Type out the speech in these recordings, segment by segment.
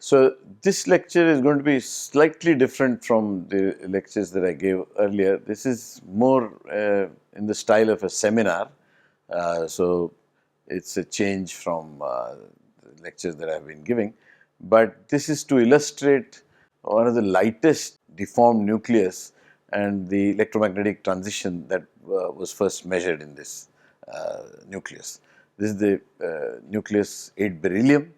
So, this lecture is going to be slightly different from the lectures that I gave earlier. This is more in the style of a seminar. So, it's a change from the lectures that I have been giving. But this is to illustrate one of the lightest deformed nucleus and the electromagnetic transition that was first measured in this nucleus. This is the nucleus 8 beryllium.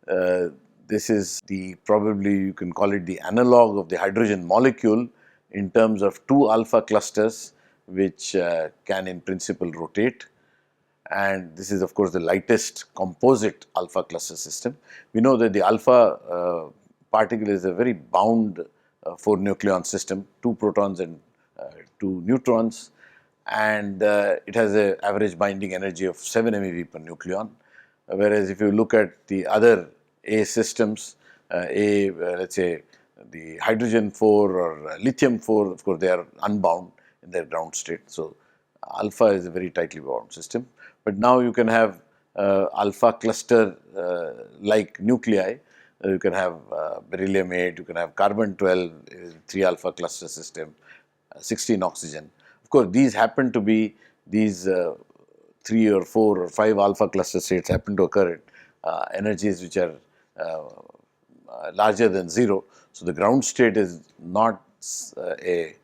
Uh, this is the, probably you can call it the analog of the hydrogen molecule in terms of two alpha clusters which can in principle rotate, and this is of course the lightest composite alpha cluster system. We know that the alpha particle is a very bound 4 nucleon system, 2 protons and 2 neutrons, and it has an average binding energy of 7 MeV per nucleon. Whereas if you look at the other A systems, let's say the hydrogen 4 or lithium 4, of course they are unbound in their ground state. So, alpha is a very tightly bound system, but now you can have alpha cluster like nuclei. You can have beryllium 8, you can have carbon 12, 3 alpha cluster system, 16 oxygen. Of course, these happen to be these 3 or 4 or 5 alpha cluster states happen to occur at energies which are larger than 0. So, the ground state is not a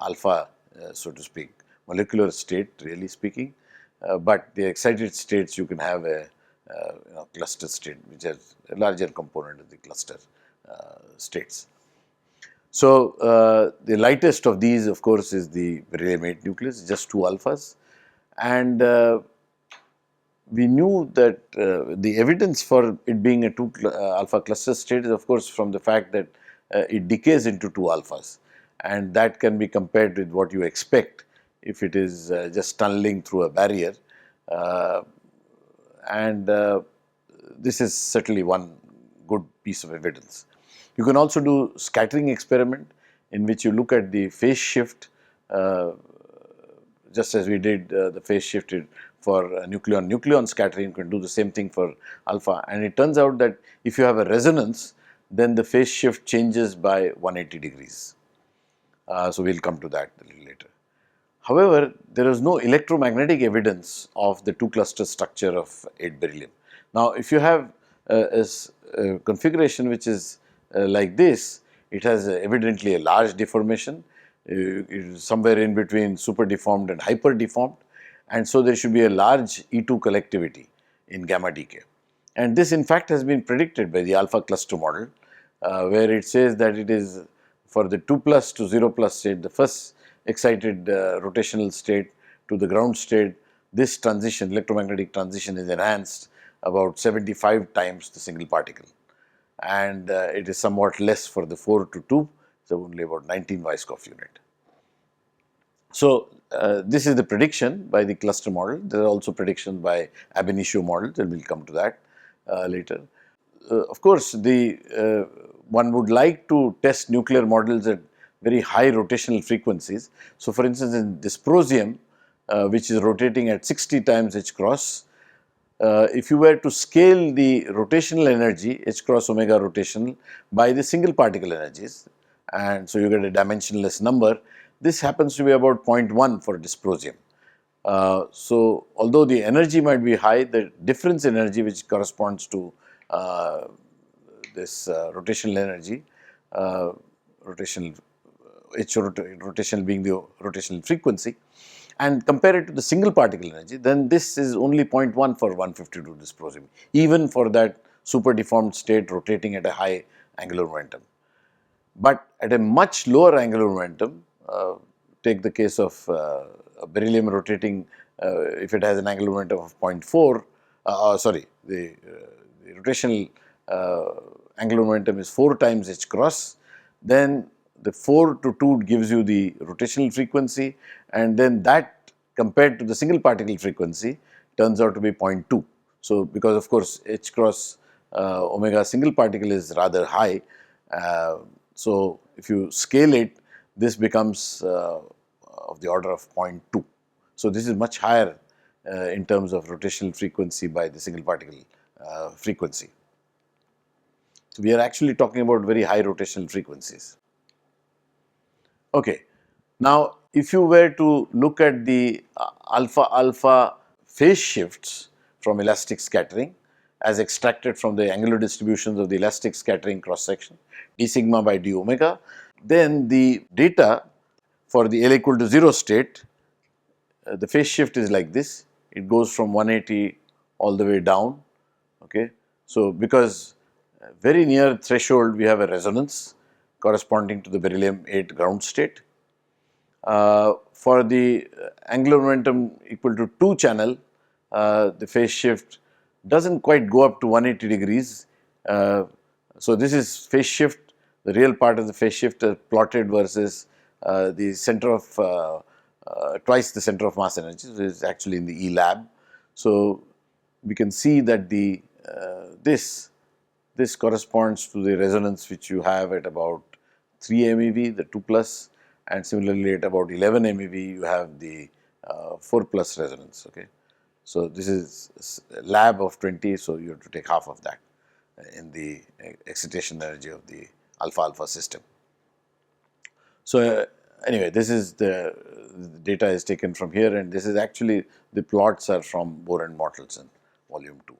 alpha, so to speak, molecular state really speaking, but the excited states you can have a cluster state which has a larger component of the cluster states. So, the lightest of these of course is the beryllium 8 nucleus, just 2 alphas, and we knew that the evidence for it being a 2 alpha cluster state is of course from the fact that it decays into 2 alphas, and that can be compared with what you expect if it is just tunneling through a barrier, and this is certainly one good piece of evidence. You can also do scattering experiment in which you look at the phase shift, just as we did the phase shifted for nucleon scattering. You can do the same thing for alpha, and it turns out that if you have a resonance, then the phase shift changes by 180 degrees. So, we will come to that a little later. However, there is no electromagnetic evidence of the 2 cluster structure of 8 beryllium. Now, if you have a configuration which is like this, it has evidently a large deformation, it is somewhere in between super deformed and hyper deformed, and so there should be a large E2 collectivity in gamma decay. And this in fact has been predicted by the alpha cluster model, where it says that it is for the 2 plus to 0 plus state, the first excited rotational state to the ground state, this transition, electromagnetic transition, is enhanced about 75 times the single particle, and it is somewhat less for the 4 to 2, so only about 19 Weisskopf unit. So, this is the prediction by the cluster model. There are also predictions by ab initio models, and we will come to that later. Of course, one would like to test nuclear models at very high rotational frequencies. So, for instance, in dysprosium, which is rotating at 60 times h cross, if you were to scale the rotational energy h cross omega rotational by the single particle energies, and so you get a dimensionless number, this happens to be about 0.1 for dysprosium. So, although the energy might be high, the difference in energy which corresponds to this rotational energy, rotational rotational being the rotational frequency, and compare it to the single particle energy, then this is only 0.1 for 152 dysprosium, even for that super deformed state rotating at a high angular momentum. But at a much lower angular momentum, take the case of beryllium rotating, if it has an angular momentum of 0.4, the rotational angular momentum is 4 times h cross, then the 4 to 2 gives you the rotational frequency, and then that compared to the single particle frequency turns out to be 0.2. So, because of course, h cross omega single particle is rather high, so if you scale it, this becomes of the order of 0.2. So, this is much higher in terms of rotational frequency by the single particle frequency. So, we are actually talking about very high rotational frequencies. Okay. Now, if you were to look at the alpha alpha phase shifts from elastic scattering as extracted from the angular distributions of the elastic scattering cross section d sigma by d omega, then the data for the L equal to 0 state, the phase shift is like this. It goes from 180 all the way down. Okay. So, because very near threshold we have a resonance corresponding to the beryllium 8 ground state. For the angular momentum equal to 2 channel, the phase shift does not quite go up to 180 degrees. So, this is phase shift, the real part of the phase shift plotted versus the center of twice the center of mass energy, which is actually in the E lab. So, we can see that the this corresponds to the resonance which you have at about 3 MeV, the 2 plus, and similarly at about 11 MeV you have the 4 plus resonance. Okay. So, this is lab of 20, so you have to take half of that in the excitation energy of the alpha alpha system. So, anyway, this is the data is taken from here, and this is actually the plots are from Bohr and Mortelson volume 2.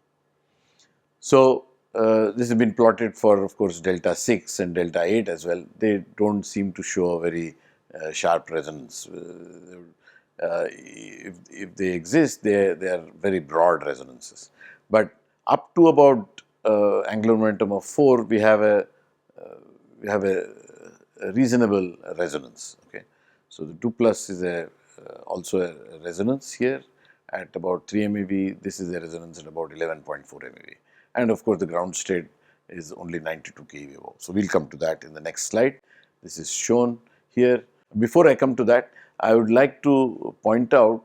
So, this has been plotted for, of course, delta 6 and delta 8 as well. They do not seem to show a very sharp resonance. If they exist, they are very broad resonances. But up to about angular momentum of 4, we have a reasonable resonance. Okay. So, the 2 plus is also a resonance here at about 3 MeV. This is a resonance at about 11.4 MeV. And of course, the ground state is only 92 keV above. So, we will come to that in the next slide. This is shown here. Before I come to that, I would like to point out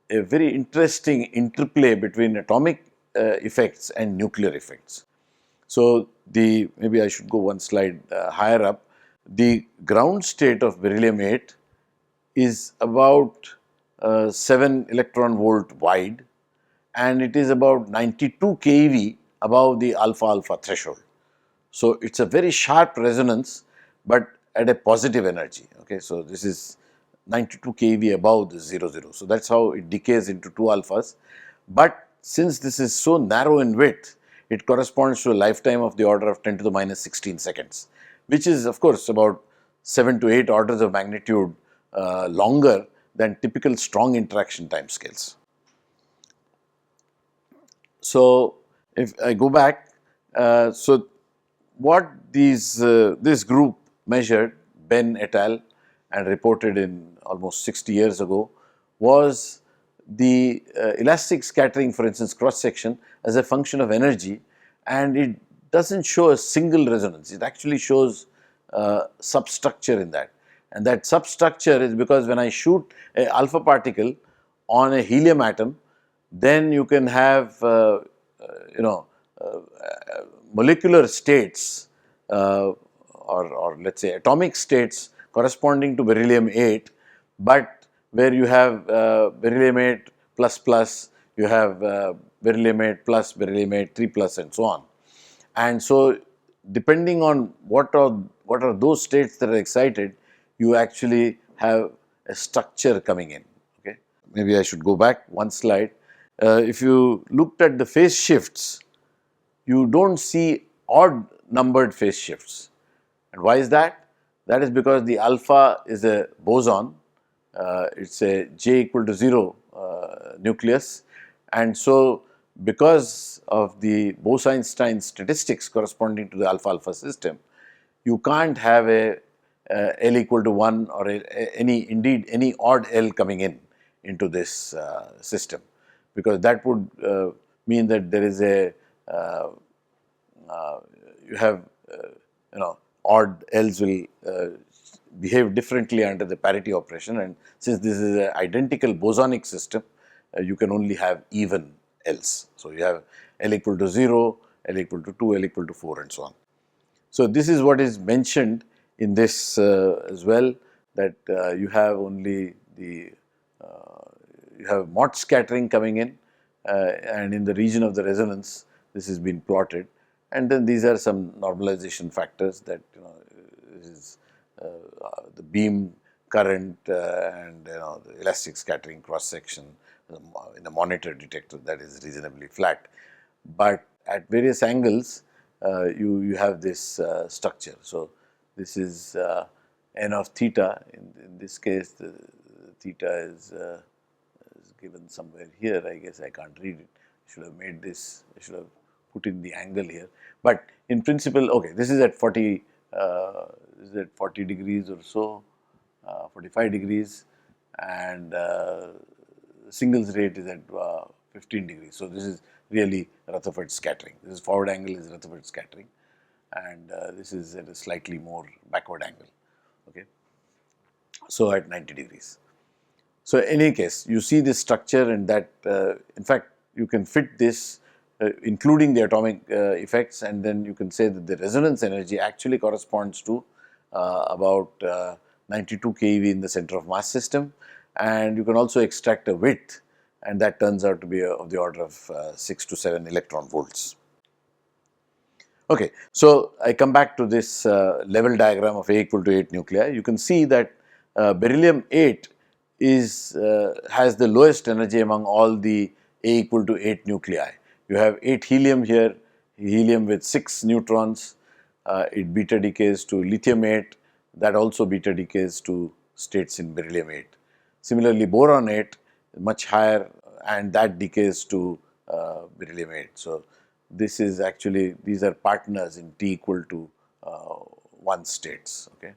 a very interesting interplay between atomic effects and nuclear effects. So, maybe I should go one slide higher up. The ground state of beryllium 8 is about 7 electron volt wide, and it is about 92 keV above the alpha alpha threshold. So, it is a very sharp resonance, but at a positive energy. Okay. So, this is 92 keV above the 00. So, that is how it decays into 2 alphas. But since this is so narrow in width, it corresponds to a lifetime of the order of 10 to the minus 16 seconds, which is of course about 7 to 8 orders of magnitude longer than typical strong interaction time scales. So, if I go back, so what this group measured, Ben et al. And reported in almost 60 years ago, was the elastic scattering, for instance, cross section as a function of energy, and it does not show a single resonance. It actually shows substructure in that, and that substructure is because when I shoot a alpha particle on a helium atom, then you can have you know molecular states or let us say atomic states corresponding to beryllium 8, but where you have beryllium 8 plus plus, you have beryllium 8 plus, beryllium 8 3 plus, and so on. And so, depending on what are those states that are excited, you actually have a structure coming in. Okay. Maybe I should go back one slide. If you looked at the phase shifts, you do not see odd numbered phase shifts. And why is that? That is because the alpha is a boson, it is a J equal to 0 nucleus, and so because of the Bose-Einstein statistics corresponding to the alpha alpha system, you can't have a L equal to 1 or any odd L coming into this system, because that would mean that there is a you have odd L's will behave differently under the parity operation, and since this is an identical bosonic system, you can only have even L's. So, you have L equal to 0, L equal to 2, L equal to 4, and so on. So, this is what is mentioned in this as well, that you have only the you have Mott scattering coming in, and in the region of the resonance this has been plotted, And then these are some normalization factors that is the beam current and the elastic scattering cross section in a monitor detector that is reasonably flat. But at various angles, you have this structure. So this is n of theta. In this case, the theta is given somewhere here. I guess I can't read it. I should have made this. I should have put in the angle here. But in principle, okay, this is at 40. This is at 40 degrees or so, 45 degrees, and singles rate is at 15 degrees. So this is really Rutherford scattering. This forward angle is Rutherford scattering, and this is at a slightly more backward angle. Okay, so at 90 degrees. So in any case, you see this structure, and that in fact you can fit this, including the atomic effects, and then you can say that the resonance energy actually corresponds to about 92 keV in the center of mass system, and you can also extract a width, and that turns out to be of the order of 6 to 7 electron volts. Okay, so I come back to this level diagram of A equal to 8 nuclei. You can see that beryllium 8 has the lowest energy among all the A equal to 8 nuclei. You have 8 helium here, helium with 6 neutrons. It beta decays to lithium 8, that also beta decays to states in beryllium 8. Similarly, boron 8 much higher, and that decays to beryllium 8. So this is actually, these are partners in T equal to 1 states. Okay.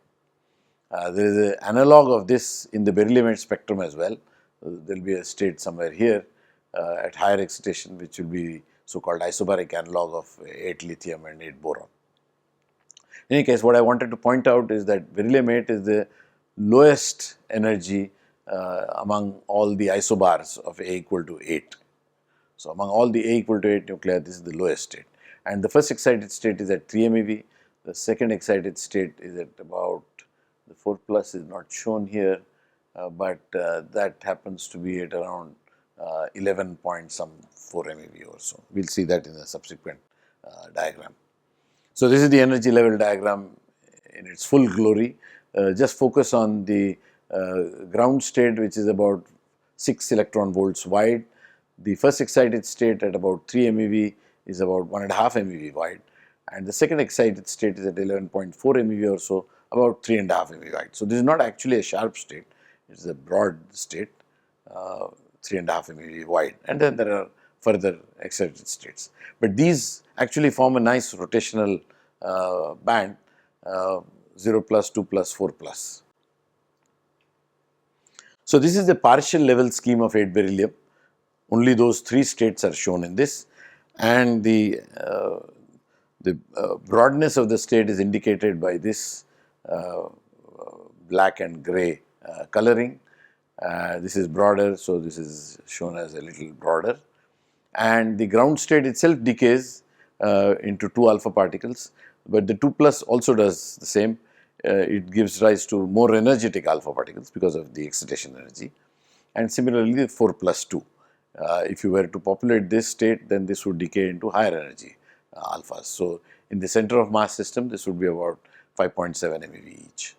There is an analog of this in the beryllium 8 spectrum as well. There will be a state somewhere here at higher excitation, which will be so-called isobaric analog of 8 lithium and 8 boron. In any case, what I wanted to point out is that beryllium 8 is the lowest energy among all the isobars of A equal to 8. So among all the A equal to 8 nuclei, this is the lowest state. And the first excited state is at 3 MeV. The second excited state is at about, the 4 plus is not shown here, but that happens to be at around 11 point some 4 MeV or so. We will see that in a subsequent diagram. So this is the energy level diagram in its full glory. Just focus on the ground state, which is about 6 electron volts wide. The first excited state at about 3 MeV is about 1.5 MeV wide, and the second excited state is at 11.4 MeV or so, about 3.5 MeV wide. So this is not actually a sharp state; it is a broad state, 3.5 MeV wide, and then there are further excited states. But these actually form a nice rotational band, 0 plus, 2 plus, 4 plus. So this is the partial level scheme of 8 beryllium. Only those 3 states are shown in this, and the broadness of the state is indicated by this black and gray coloring. This is broader, so this is shown as a little broader, and the ground state itself decays into 2 alpha particles, but the 2 plus also does the same. It gives rise to more energetic alpha particles because of the excitation energy, and similarly the 4 plus 2. If you were to populate this state, then this would decay into higher energy alphas. So in the center of mass system, this would be about 5.7 MeV each.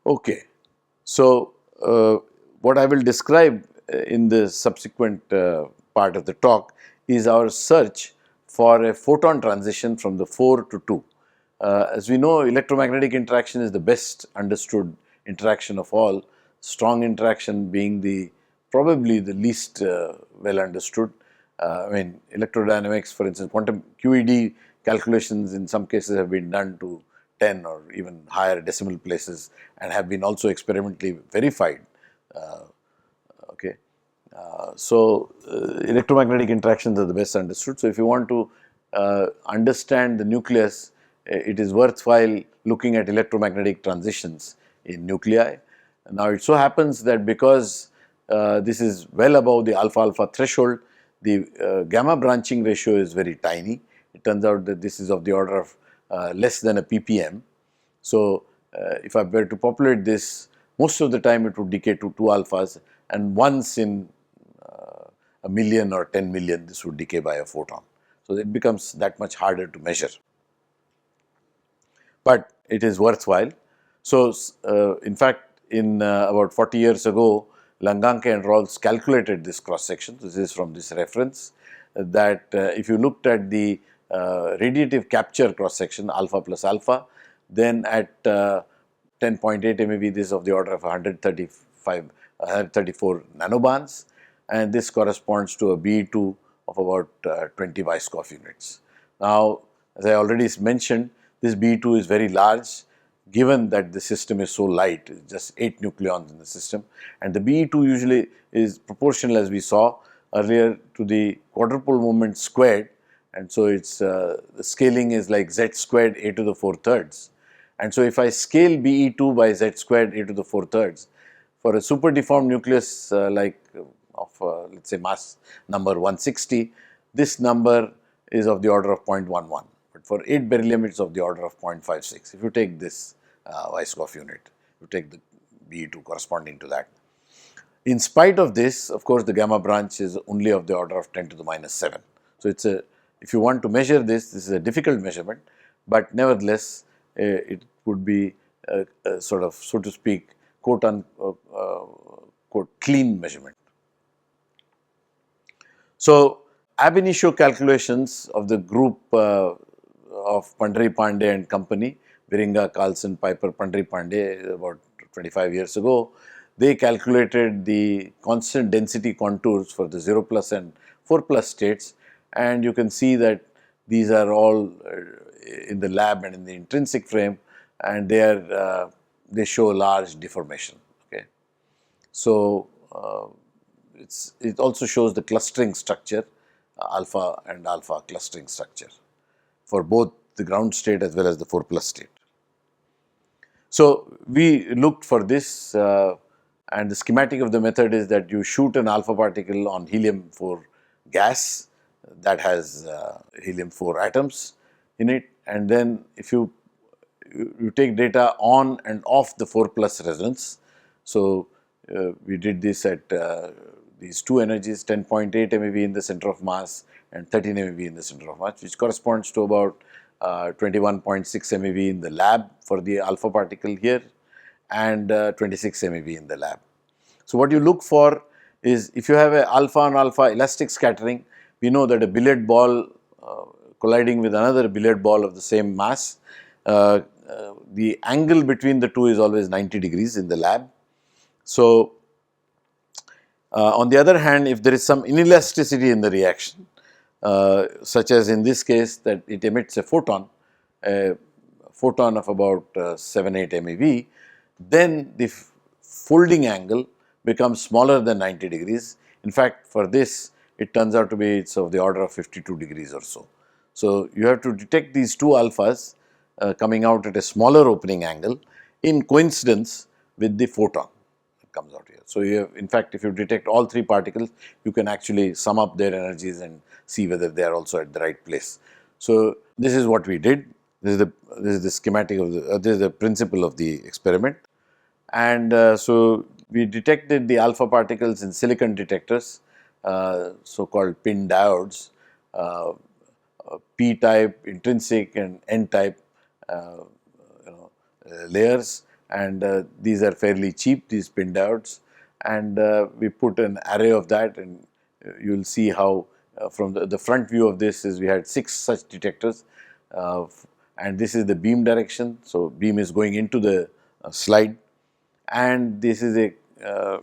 Okay. So what I will describe in the subsequent part of the talk is our search for a photon transition from the 4 to 2. As we know, electromagnetic interaction is the best understood interaction of all, strong interaction being probably the least well understood. I mean, electrodynamics, for instance, quantum QED calculations in some cases have been done to 10 or even higher decimal places and have been also experimentally verified. Okay. So electromagnetic interactions are the best understood. So if you want to understand the nucleus, it is worthwhile looking at electromagnetic transitions in nuclei. Now it so happens that because this is well above the alpha-alpha threshold, the gamma branching ratio is very tiny. It turns out that this is of the order of less than a ppm. So if I were to populate this, most of the time it would decay to 2 alphas, and once in a million or 10 million this would decay by a photon. So it becomes that much harder to measure, but it is worthwhile. So in fact, in about 40 years ago, Langanke and Rawls calculated this cross section. This is from this reference, that if you looked at the radiative capture cross section, alpha plus alpha, then at 10.8 MeV, this is of the order of 134 nanobarns, and this corresponds to a Be2 of about 20 Weisskopf units. Now, as I already mentioned, this Be2 is very large, given that the system is so light, just 8 nucleons in the system, and the Be2 usually is proportional, as we saw earlier, to the quadrupole moment squared, and so its the scaling is like z squared a to the 4 thirds. And so if I scale Be2 by z squared a to the 4 thirds, for a super deformed nucleus like of let us say mass number 160, this number is of the order of 0.11. But for 8 beryllium, it is of the order of 0.56. If you take this Weisskopf unit, you take the Be2 corresponding to that. In spite of this, of course, the gamma branch is only of the order of 10 to the minus 7. So it's a, if you want to measure this, this is a difficult measurement, but nevertheless, it would be a sort of, so to speak, quote unquote, clean measurement. So ab initio calculations of the group of Pandre Pandey and company, Viringa, Carlson, Piper, Pandre Pandey, about 25 years ago, they calculated the constant density contours for the 0 plus and 4 plus states, and you can see that these are all in the lab and in the intrinsic frame, and they are they show large deformation. Okay, so it also shows the clustering structure, alpha and alpha clustering structure for both the ground state as well as the 4 plus state. So we looked for this, and the schematic of the method is that you shoot an alpha particle on helium-4 gas that has helium-4 atoms in it, and then if you take data on and off the 4 plus resonance. So we did this at these two energies, 10.8 MeV in the center of mass and 13 MeV in the center of mass, which corresponds to about 21.6 MeV in the lab for the alpha particle here, and 26 MeV in the lab. So what you look for is, if you have a alpha on alpha elastic scattering, we know that a billiard ball colliding with another billiard ball of the same mass, the angle between the two is always 90 degrees in the lab. So on the other hand, if there is some inelasticity in the reaction, such as in this case that it emits a photon of about 7-8 MeV, then the folding angle becomes smaller than 90 degrees. In fact, for this, it turns out to be it's of the order of 52 degrees or so. So you have to detect these two alphas coming out at a smaller opening angle in coincidence with the photon that comes out here. So you have, in fact, if you detect all three particles, you can actually sum up their energies and see whether they are also at the right place. So this is what we did. This is the schematic of the, this is the principle of the experiment. And so we detected the alpha particles in silicon detectors, so-called pin diodes, P-type, intrinsic, and N-type layers, and these are fairly cheap, these pin diodes, and we put an array of that, and you will see how from the front view of this is we had 6 such detectors, and this is the beam direction. So beam is going into the slide, and this is a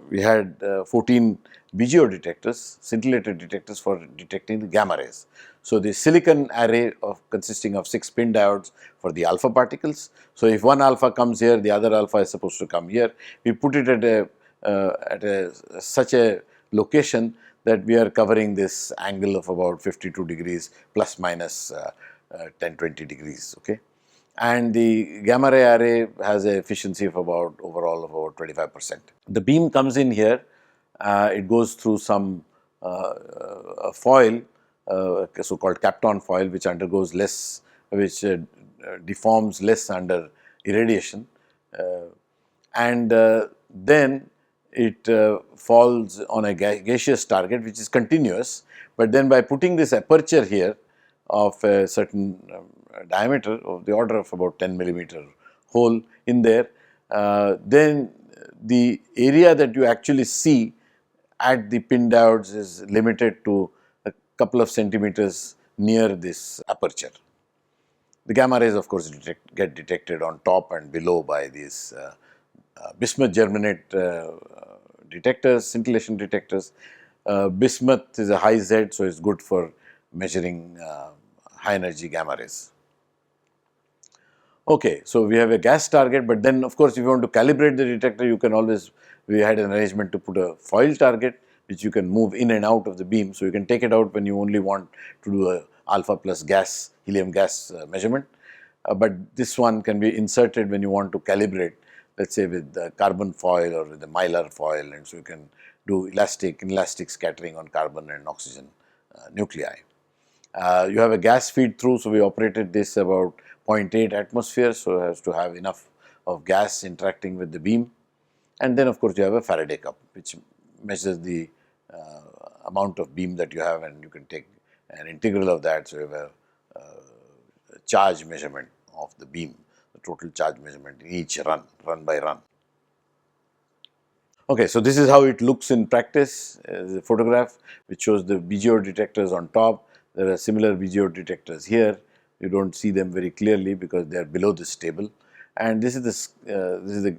we had 14 BGO detectors, scintillator detectors for detecting the gamma rays. So the silicon array consisting of 6 pin diodes for the alpha particles. So if one alpha comes here, the other alpha is supposed to come here. We put it at such a location that we are covering this angle of about 52 degrees plus minus 10-20 degrees. Okay. And the gamma ray array has an efficiency of about overall of about 25%. The beam comes in here, it goes through some foil, so-called Kapton foil, which undergoes less, which deforms less under irradiation, and then it falls on a gaseous target which is continuous, but then by putting this aperture here, of a certain diameter of the order of about 10 millimeter hole in there, then the area that you actually see at the pin diodes is limited to a couple of centimeters near this aperture. The gamma rays, of course, get detected on top and below by these bismuth germanate detectors, scintillation detectors. Bismuth is a high Z, so it's good for measuring high energy gamma rays. Okay, so we have a gas target, but then of course if you want to calibrate the detector, you can always, we had an arrangement to put a foil target which you can move in and out of the beam. So you can take it out when you only want to do a alpha plus gas, helium gas measurement. But this one can be inserted when you want to calibrate, let's say with the carbon foil or with the mylar foil, and so you can do inelastic scattering on carbon and oxygen nuclei. You have a gas feed through, so we operated this about 0.8 atmosphere, so it has to have enough of gas interacting with the beam. And then of course you have a Faraday cup which measures the amount of beam that you have, and you can take an integral of that, so you have a charge measurement of the beam, the total charge measurement in each run by run. Okay, so this is how it looks in practice. The photograph which shows the BGO detectors on top. There are similar BGO detectors here. You don't see them very clearly because they are below this table. And this is the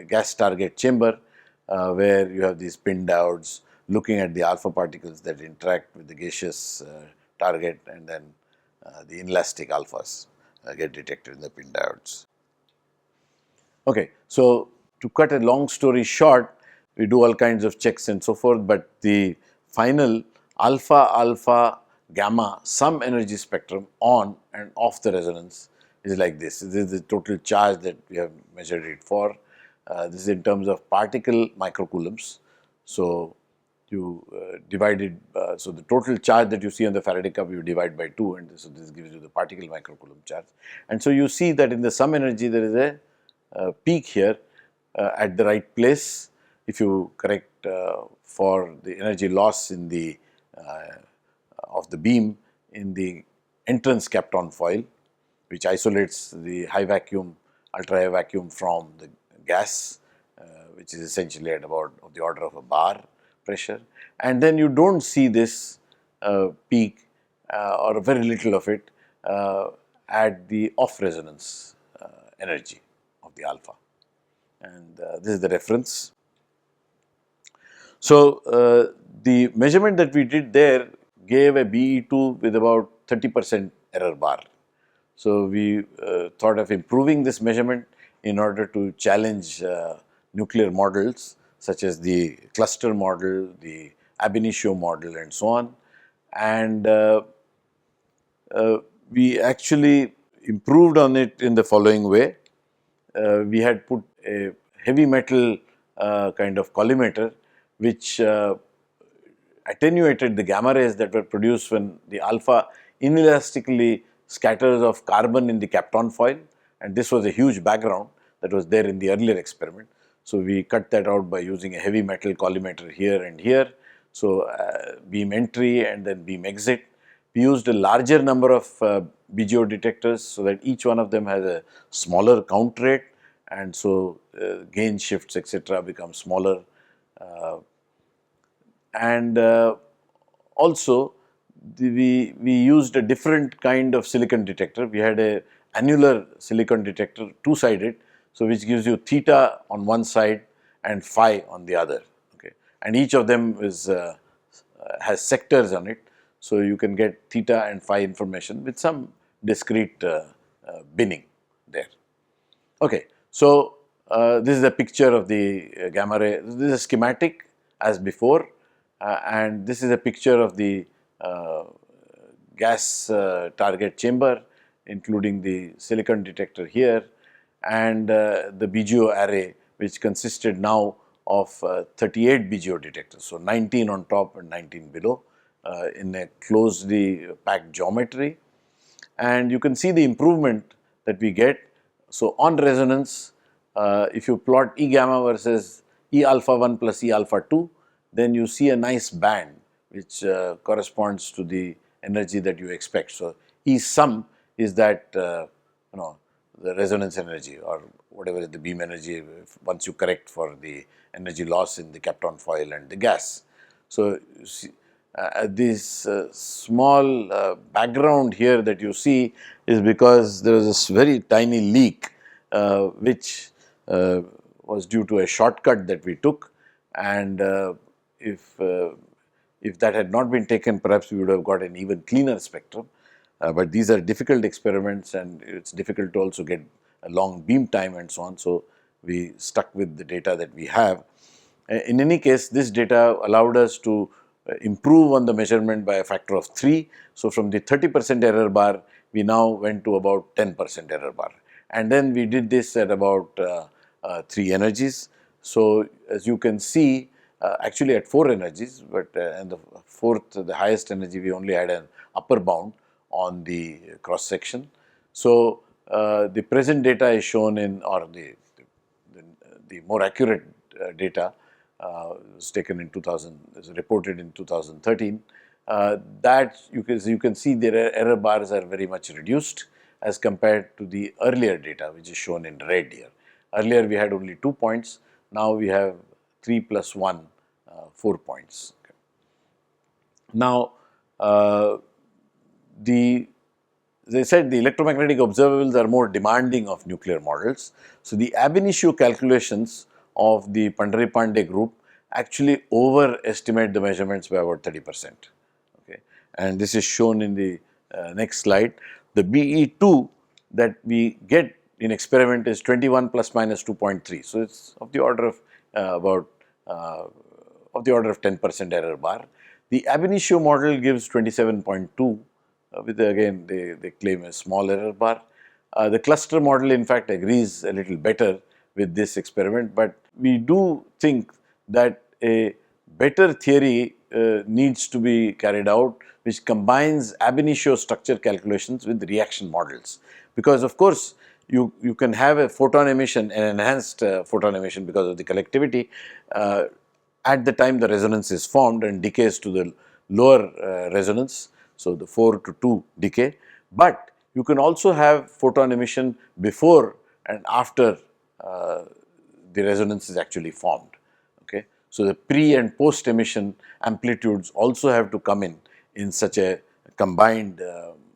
gas target chamber where you have these pin diodes looking at the alpha particles that interact with the gaseous target, and then the inelastic alphas get detected in the pin diodes. Okay, so to cut a long story short, we do all kinds of checks and so forth, but the final alpha, alpha, gamma sum energy spectrum on and off the resonance is like this. This is the total charge that we have measured it for. This is in terms of particle microcoulombs. So you divided, so the total charge that you see on the Faraday cup you divide by 2, and so this gives you the particle microcoulomb charge. And so you see that in the sum energy there is a peak here at the right place. If you correct for the energy loss in the of the beam in the entrance Kapton foil, which isolates the high vacuum, ultra high vacuum from the gas, which is essentially at about of the order of a bar pressure, and then you don't see this peak or very little of it at the off resonance energy of the alpha, and this is the reference. So the measurement that we did there gave a BE2 with about 30% error bar. So we thought of improving this measurement in order to challenge nuclear models such as the cluster model, the ab initio model, and so on. And we actually improved on it in the following way. We had put a heavy metal kind of collimator which attenuated the gamma rays that were produced when the alpha inelastically scatters of carbon in the Kapton foil, and this was a huge background that was there in the earlier experiment. So we cut that out by using a heavy metal collimator here and here. So beam entry and then beam exit. We used a larger number of BGO detectors so that each one of them has a smaller count rate, and so gain shifts etc. become smaller. And also we used a different kind of silicon detector. We had a annular silicon detector, two-sided, so which gives you theta on one side and phi on the other. Okay, and each of them is has sectors on it, so you can get theta and phi information with some discrete binning there. Okay, so this is a picture of the gamma ray. This is a schematic as before, and this is a picture of the gas target chamber, including the silicon detector here, and the BGO array, which consisted now of 38 BGO detectors, so 19 on top and 19 below, in a closely packed geometry. And you can see the improvement that we get. So on resonance, if you plot E gamma versus E alpha 1 plus E alpha 2, then you see a nice band which corresponds to the energy that you expect. So E sum is that the resonance energy, or whatever is the beam energy once you correct for the energy loss in the Kapton foil and the gas. So, this small background here that you see is because there was this very tiny leak which was due to a shortcut that we took, and if if that had not been taken, perhaps we would have got an even cleaner spectrum. But these are difficult experiments, and it's difficult to also get a long beam time and so on. So, we stuck with the data that we have. In any case, this data allowed us to improve on the measurement by a factor of 3. So, from the 30% error bar, we now went to about 10% error bar. And then we did this at about 3 energies. So, as you can see, actually at 4 energies, but and the fourth, the highest energy, we only had an upper bound on the cross section. So, the present data is shown in, or the more accurate data was taken in 2000, is reported in 2013. That you can see their error bars are very much reduced as compared to the earlier data, which is shown in red here. Earlier we had only 2 points, now we have 3 plus 1, 4 points. Okay. Now, as I said, the electromagnetic observables are more demanding of nuclear models. So, the ab initio calculations of the Pandharipande group actually overestimate the measurements by about 30%. Okay. And this is shown in the next slide. The BE2 that we get in experiment is 21 plus minus 2.3. So, it is of the order of about of the order of 10% error bar. The ab initio model gives 27.2 with again they claim a small error bar. The cluster model in fact agrees a little better with this experiment, but we do think that a better theory needs to be carried out, which combines ab initio structure calculations with reaction models, because of course you can have a photon emission, an enhanced photon emission because of the collectivity at the time the resonance is formed and decays to the lower resonance. So, the 4 to 2 decay, but you can also have photon emission before and after the resonance is actually formed. Okay. So, the pre and post emission amplitudes also have to come in such a combined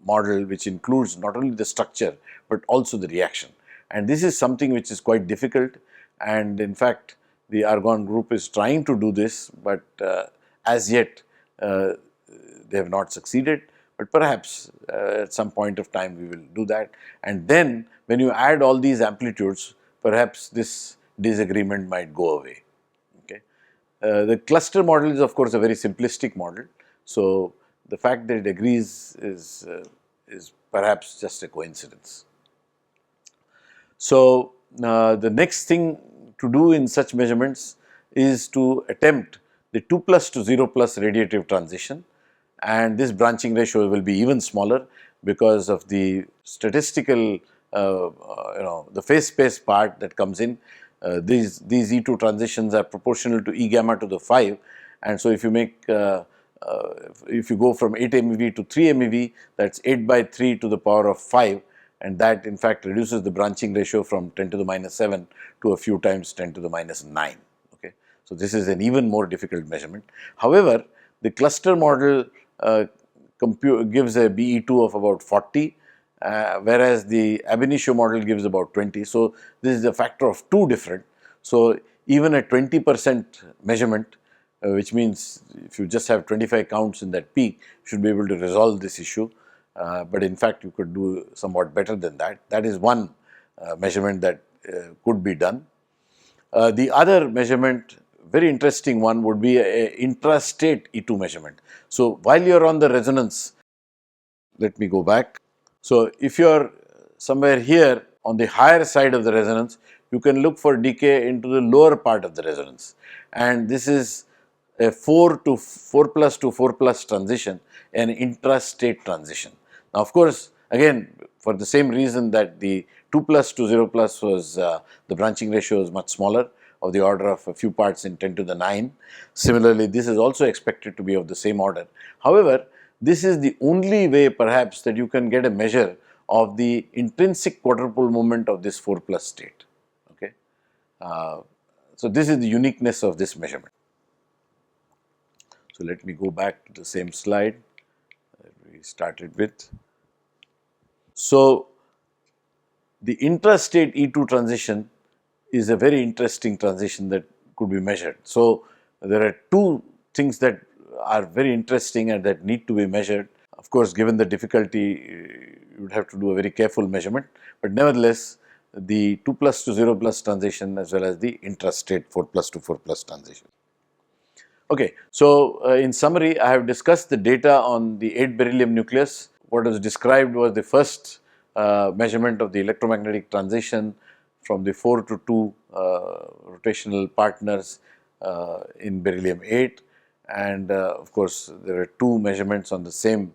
model, which includes not only the structure, but also the reaction. And this is something which is quite difficult, and in fact, the Argonne group is trying to do this, but as yet they have not succeeded, but perhaps at some point of time we will do that. And then when you add all these amplitudes, perhaps this disagreement might go away. Okay. The cluster model is of course a very simplistic model. So, the fact that it agrees is perhaps just a coincidence. So, the next thing to do in such measurements is to attempt the 2 plus to 0 plus radiative transition, and this branching ratio will be even smaller because of the statistical the phase space part that comes in. These E2 transitions are proportional to E gamma to the 5, and so if you make if you go from 8 MeV to 3 MeV, that is 8 by 3 to the power of 5, and that in fact reduces the branching ratio from 10 to the minus 7 to a few times 10 to the minus 9. Okay. So, this is an even more difficult measurement. However, the cluster model gives a BE2 of about 40, whereas the ab initio model gives about 20. So, this is a factor of 2 different. So, even a 20% measurement, which means if you just have 25 counts in that peak, you should be able to resolve this issue, but in fact you could do somewhat better than that. That is one measurement that could be done. The other measurement, very interesting one, would be a intrastate E2 measurement. So, while you are on the resonance, let me go back. So, if you are somewhere here on the higher side of the resonance, you can look for decay into the lower part of the resonance, and this is a 4 to 4 plus to 4 plus transition, an intrastate transition. Now, of course, again for the same reason that the 2 plus to 0 plus was the branching ratio is much smaller, of the order of a few parts in 10 to the 9. Similarly, this is also expected to be of the same order. However, This is the only way perhaps that you can get a measure of the intrinsic quadrupole moment of this 4 plus state. Okay. So, this is the uniqueness of this measurement. So, let me go back to the same slide that we started with. So, the intrastate E2 transition is a very interesting transition that could be measured. So, there are two things that are very interesting and that need to be measured. Of course, given the difficulty, you would have to do a very careful measurement, but nevertheless, the 2 plus to 0 plus transition as well as the intrastate 4 plus to 4 plus transition. Okay, so in summary, I have discussed the data on the 8 beryllium nucleus. What was described was the first measurement of the electromagnetic transition from the 4 to 2 rotational partners in beryllium 8, and of course there are two measurements on the same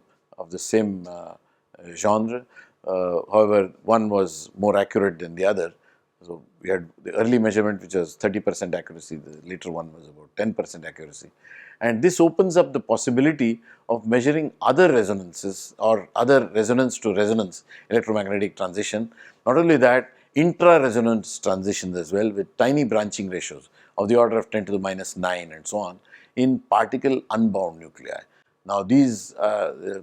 genre. However, one was more accurate than the other. So, we had the early measurement which was 30% accuracy, the later one was about 10% accuracy, and this opens up the possibility of measuring other resonances or other resonance to resonance electromagnetic transition. Not only that, intra-resonance transitions as well, with tiny branching ratios of the order of 10 to the minus 9 and so on in particle unbound nuclei. Now, these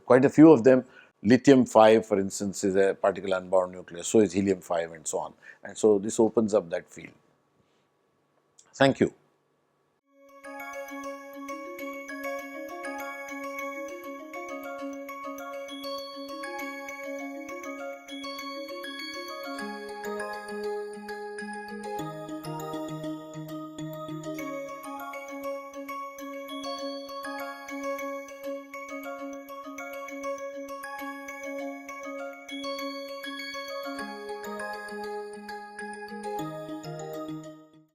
quite a few of them, lithium 5 for instance is a particle unbound nucleus, so is helium 5 and so on, and so this opens up that field. Thank you.